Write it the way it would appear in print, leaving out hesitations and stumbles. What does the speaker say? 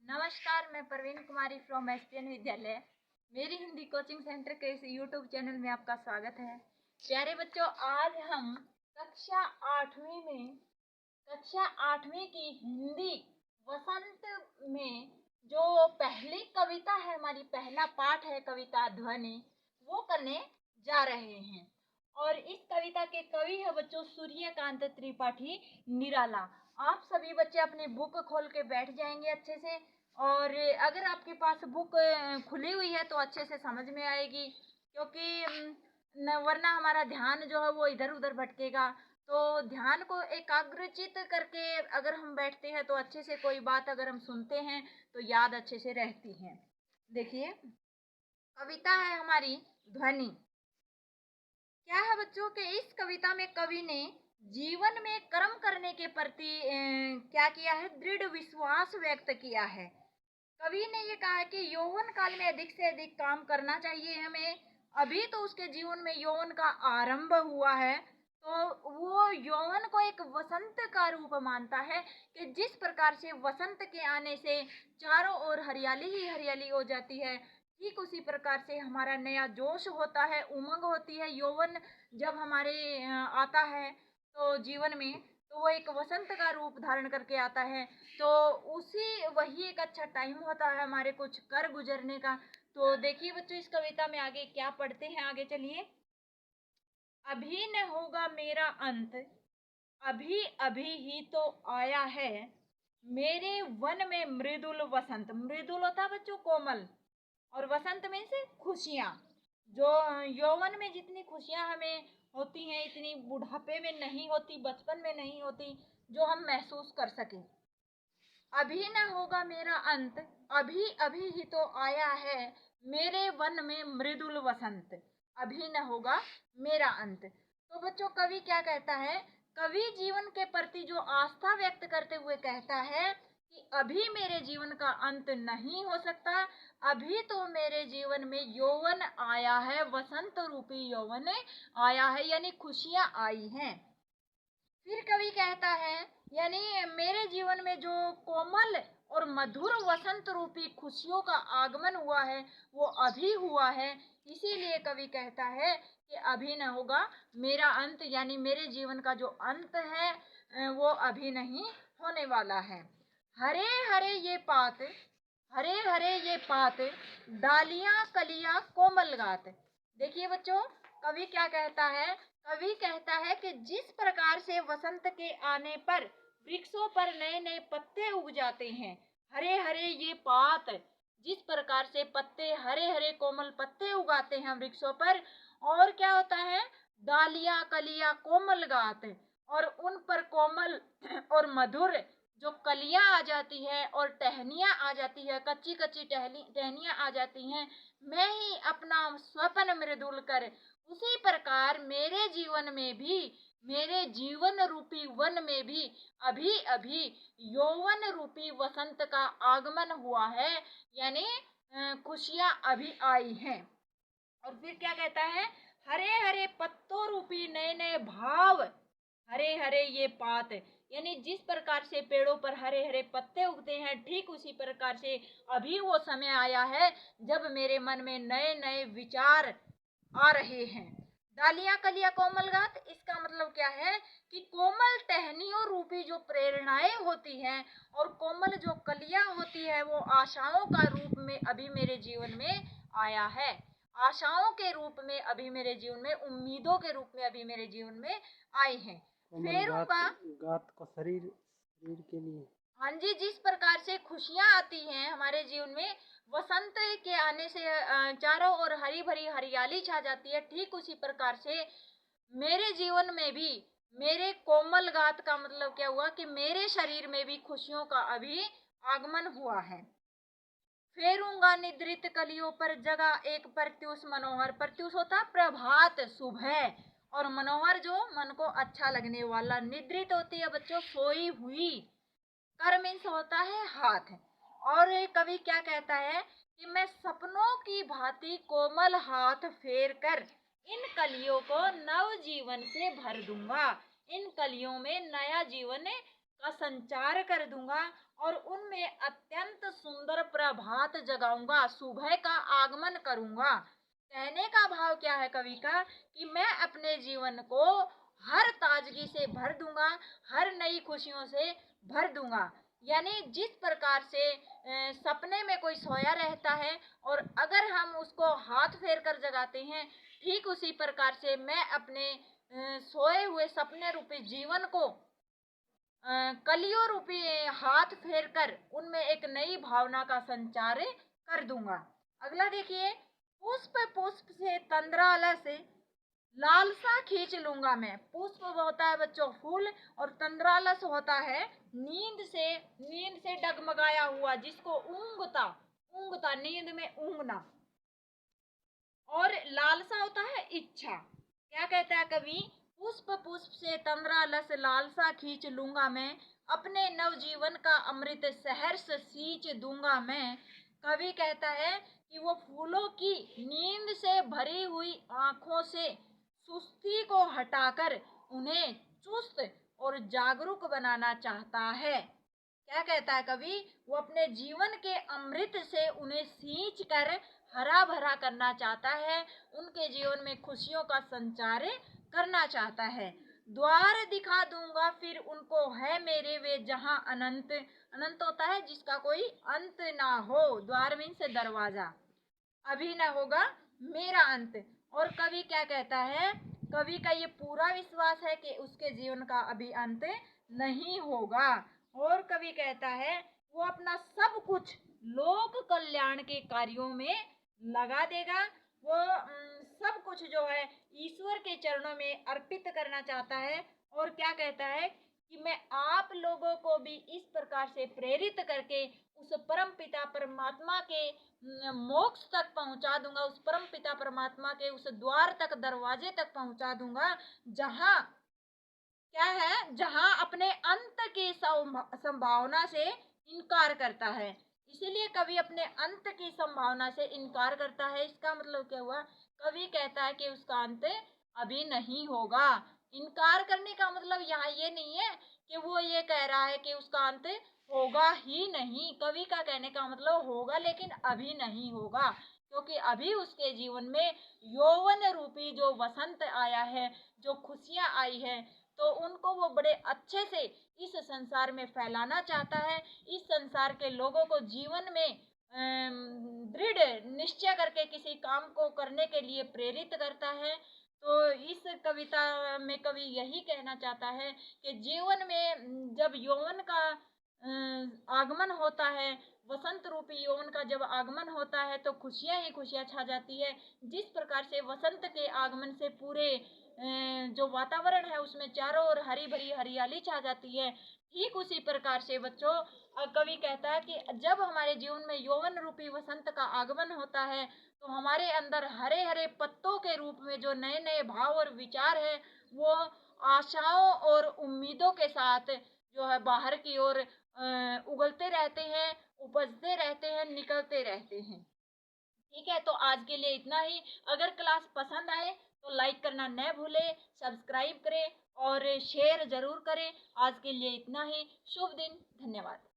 नमस्कार, मैं प्रवीण कुमारी from ESPN विद्यालय। मेरी हिंदी कोचिंग सेंटर के इस यूट्यूब चैनल में आपका स्वागत है। प्यारे बच्चों, आज हम कक्षा आठवीं की हिंदी वसंत में जो पहली कविता है, हमारी पहला पाठ है कविता ध्वनि, वो करने जा रहे हैं। और इस कविता के कवि है बच्चों सूर्यकांत त्रिपाठी निराला। आप सभी बच्चे अपनी बुक खोल के बैठ जाएंगे अच्छे से, और अगर आपके पास बुक खुली हुई है तो अच्छे से समझ में आएगी, क्योंकि वरना हमारा ध्यान जो है वो इधर उधर भटकेगा। तो ध्यान को एकाग्रचित करके अगर हम बैठते हैं तो अच्छे से कोई बात अगर हम सुनते हैं तो याद अच्छे से रहती है। देखिए, कविता है हमारी ध्वनि। क्या है बच्चों के इस कविता में कवि ने जीवन में कर्म करने के प्रति क्या किया है, दृढ़ विश्वास व्यक्त किया है। कवि ने ये कहा है कि यौवन काल में अधिक से अधिक काम करना चाहिए हमें। अभी तो उसके जीवन में यौवन का आरंभ हुआ है, तो वो यौवन को एक वसंत का रूप मानता है कि जिस प्रकार से वसंत के आने से चारों ओर हरियाली ही हरियाली हो जाती है, ठीक उसी प्रकार से हमारा नया जोश होता है, उमंग होती है। यौवन जब हमारे आता है तो जीवन में, तो वो एक वसंत का रूप धारण करके आता है। तो वही एक अच्छा टाइम होता है हमारे कुछ कर गुजरने का। तो देखिए बच्चों, इस कविता में आगे क्या पढ़ते हैं, आगे चलिए। अभी न होगा मेरा अंत, अभी अभी ही तो आया है मेरे वन में मृदुल वसंत। मृदुल होता है बच्चों कोमल, और वसंत में से खुशियाँ। जो यौवन में जितनी खुशियाँ हमें होती हैं, इतनी बुढ़ापे में नहीं होती, बचपन में नहीं होती, जो हम महसूस कर सकें। अभी न होगा मेरा अंत, अभी अभी ही तो आया है मेरे वन में मृदुल वसंत। अभी न होगा मेरा अंत। तो बच्चों, कवि क्या कहता है? कवि जीवन के प्रति जो आस्था व्यक्त करते हुए कहता है कि अभी मेरे जीवन का अंत नहीं हो सकता, अभी तो मेरे जीवन में यौवन आया है, वसंत रूपी यौवन आया है, यानी खुशियां आई हैं। फिर कवि कहता है, यानी मेरे जीवन में जो कोमल और मधुर वसंत रूपी खुशियों का आगमन हुआ है वो अभी हुआ है। इसीलिए कवि कहता है कि अभी न होगा मेरा अंत, यानी मेरे जीवन का जो अंत है वो अभी नहीं होने वाला है। हरे हरे ये पात, हरे हरे ये पात, डालियां कलियां कोमल गात। देखिए बच्चों, कवि क्या कहता है? कवि कहता है कि जिस प्रकार से वसंत के आने पर वृक्षों पर नए नए पत्ते उग जाते हैं, हरे हरे ये पात, जिस प्रकार से पत्ते हरे हरे कोमल पत्ते उगाते हैं वृक्षों पर, और क्या होता है, डालियां कलियां कोमल गात, और उन पर कोमल और मधुर जो कलियां आ जाती है और टहनियां आ जाती है, कच्ची कच्ची टहनियां आ जाती हैं, मैं ही अपना स्वप्न मृदुल कर, उसी प्रकार मेरे जीवन में भी, मेरे जीवन रूपी वन में भी अभी अभी यौवन रूपी वसंत का आगमन हुआ है, यानी खुशियां अभी आई हैं। और फिर क्या कहता है? हरे हरे पत्तों रूपी नए नए भाव, हरे हरे ये पात, यानी जिस प्रकार से पेड़ों पर हरे हरे पत्ते उगते हैं, ठीक उसी प्रकार से अभी वो समय आया है जब मेरे मन में नए नए विचार आ रहे हैं। डालियां कलियां कोमल गात, इसका मतलब क्या है कि कोमल टहनियों रूपी जो प्रेरणाएं होती हैं और कोमल जो कलियां होती है वो आशाओं का रूप में अभी मेरे जीवन में आया है। आशाओं के रूप में अभी मेरे जीवन में, उम्मीदों के रूप में अभी मेरे जीवन में आई हैं। फेरों का गात को शरीर शरीर के लिए, हाँ जी, जिस प्रकार से खुशियां आती हैं हमारे जीवन में, वसंत के आने से चारों ओर हरी भरी हरियाली छा जाती है, ठीक उसी प्रकार से मेरे जीवन में भी, मेरे कोमल गात का मतलब क्या हुआ कि मेरे शरीर में भी खुशियों का अभी आगमन हुआ है। फेरूंगा निद्रित कलियों पर जगा एक प्रत्युष मनोहर। प्रत्युष होता प्रभात, सुबह, और मनोहर जो मन को अच्छा लगने वाला। निद्रित होती है बच्चों सोई हुई, कर मीन्स होता है हाथ। और कवि क्या कहता है कि मैं सपनों की भांति कोमल हाथ फेर कर इन कलियों को नव जीवन से भर दूंगा, इन कलियों में नया जीवन का संचार कर दूंगा और उनमें अत्यंत सुंदर प्रभात जगाऊंगा, सुबह का आगमन करूंगा। कहने का भाव क्या है कवि का, कि मैं अपने जीवन को हर ताजगी से भर दूंगा, हर नई खुशियों से भर दूंगा। यानी जिस प्रकार से सपने में कोई सोया रहता है और अगर हम उसको हाथ फेर कर जगाते हैं, ठीक उसी प्रकार से मैं अपने सोए हुए सपने रूपी जीवन को कलियों रूपी हाथ फेर कर उनमें एक नई भावना का संचार कर दूंगा। अगला देखिए, पुष्प पुष्प से तंद्रालस लालसा खींच लूंगा मैं। पुष्प होता है बच्चों फूल, और तंद्रालस होता है नींद से डगमगाया हुआ, जिसको ऊंघता ऊंघता नींद में ऊंघना, और लालसा होता है इच्छा। क्या कहता है कवि, पुष्प पुष्प से तंद्रालस लालसा खींच लूंगा मैं, अपने नवजीवन का अमृत सहर्ष सींच दूंगा मैं। कवि कहता है कि वो फूलों की नींद से भरी हुई आंखों से सुस्ती को हटाकर उन्हें चुस्त और जागरूक बनाना चाहता है। क्या कहता है कवि, वो अपने जीवन के अमृत से उन्हें सींच कर हरा भरा करना चाहता है, उनके जीवन में खुशियों का संचार करना चाहता है। द्वार दिखा दूंगा फिर उनको है मेरे वे जहां अनंत, अनंत होता है जिसका कोई अंत ना हो, द्वार मीन्स दरवाजा, अभी ना होगा मेरा अंत। और कवि क्या कहता है, कवि का ये पूरा विश्वास है कि उसके जीवन का अभी अंत नहीं होगा। और कवि कहता है वो अपना सब कुछ लोक कल्याण के कार्यों में लगा देगा। वो सब कुछ जो है ईश्वर के चरणों में अर्पित करना चाहता है। और क्या कहता है कि मैं आप लोगों को भी इस प्रकार से प्रेरित करके उस परम पिता परमात्मा के मोक्ष तक पहुंचा दूंगा, उस परम पिता परमात्मा के उस द्वार तक, दरवाजे तक पहुंचा दूंगा, जहां क्या है, जहां अपने अंत की संभावना से इनकार करता है। इसीलिए कवि अपने अंत की संभावना से इनकार करता है। इसका मतलब क्या हुआ, कवि कहता है कि उसका अंत अभी नहीं होगा। इनकार करने का मतलब यहाँ ये नहीं है कि वो ये कह रहा है कि उसका अंत होगा ही नहीं। कवि का कहने का मतलब होगा, लेकिन अभी नहीं होगा, क्योंकि अभी उसके जीवन में यौवन रूपी जो वसंत आया है, जो खुशियां आई है, तो उनको वो बड़े अच्छे से इस संसार में फैलाना चाहता है। इस संसार के लोगों को जीवन में दृढ़ निश्चय करके किसी काम को करने के लिए प्रेरित करता है। तो इस कविता में कवि यही कहना चाहता है कि जीवन में जब यौवन का आगमन होता है, वसंत रूपी यौवन का जब आगमन होता है, तो खुशियां ही खुशियां छा जाती है। जिस प्रकार से वसंत के आगमन से पूरे जो वातावरण है उसमें चारों ओर हरी भरी हरियाली छा जाती है, ठीक उसी प्रकार से बच्चों कवि कहता है कि जब हमारे जीवन में यौवन रूपी वसंत का आगमन होता है, तो हमारे अंदर हरे हरे पत्तों के रूप में जो नए नए भाव और विचार है, वो आशाओं और उम्मीदों के साथ जो है बाहर की ओर उगलते रहते हैं, उपजते रहते हैं, निकलते रहते हैं। ठीक है, तो आज के लिए इतना ही। अगर क्लास पसंद आए तो लाइक करना न भूलें, सब्सक्राइब करें और शेयर जरूर करें। आज के लिए इतना ही। शुभ दिन, धन्यवाद।